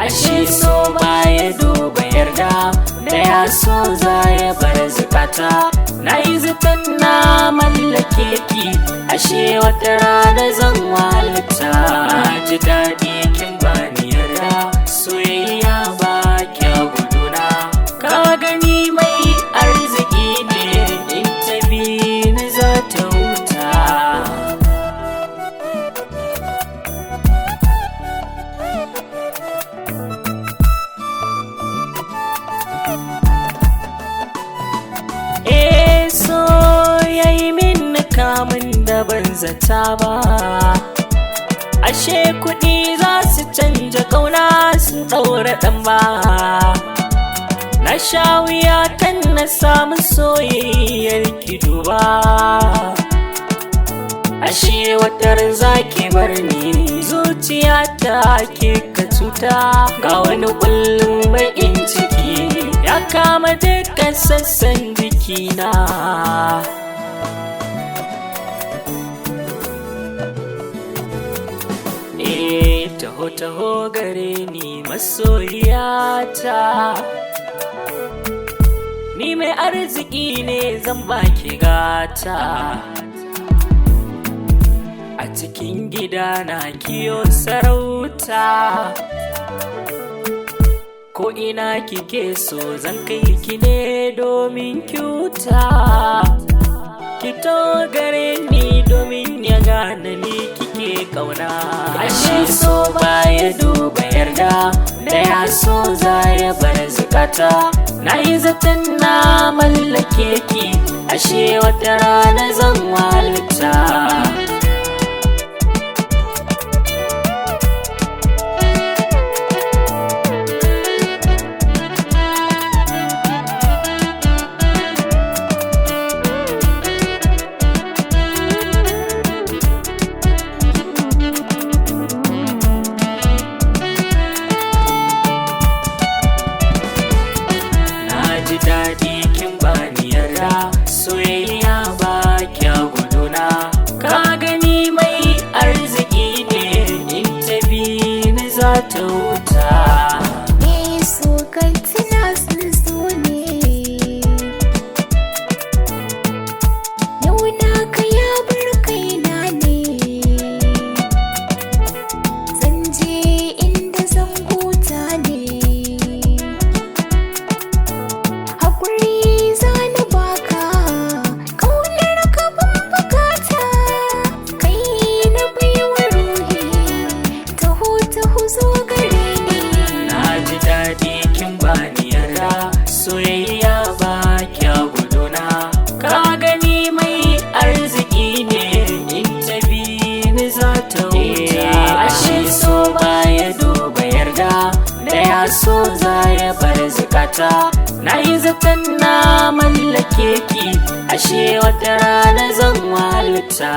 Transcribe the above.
Ashe so baya duba yarda da ya so za ya bar zukata. Na yi zaton na mallake ki, ashe wata rana zan walta. Na ji daɗi kin bani yarda, soyayya ba kya guduna. Ka gani mai arziki ne, in ta bi ni za ta huta. Kamun da ban zata ba, ashe kuɗi za su canja ƙauna su ɗaura ɗan ba. Na sha wuya kan na samu soyayyar ki duba, ashe watar zaki bar ni zuciya ta ke ka cuta. Ga wani kullum baƙin ciki ya kama dukkan sassan jikina. Taho taho gare ni masoyiyata, ni mai arziki ne zan baki gata. A cikin gida na kiyo sarauta, ko ina kike so zan kai ki ne domin kyuta. Kito gare ni domin ya gane ni kike kauna. Ashe so baya duba yarda da ya so za ya bar zukata. Na yi zaton na mallake ki, ashe wata rana zan walta. Ji daɗi kin bani yarda, soyayya ba kya guduna. Ka gani mai arziki ne, in ta bi ni za ta huta. So kantina sun zo ne, yau na ka ya bar kaina ne. Zan je inda zan huta ne, soyayya ba kya guduna. Ka gani mai arziki ne, in ta bi ni za ta huta. Ashe so baya duba yarda da ya so za ya bar zukata. Na yi zaton na mallake ki, ashe wata rana zan walta.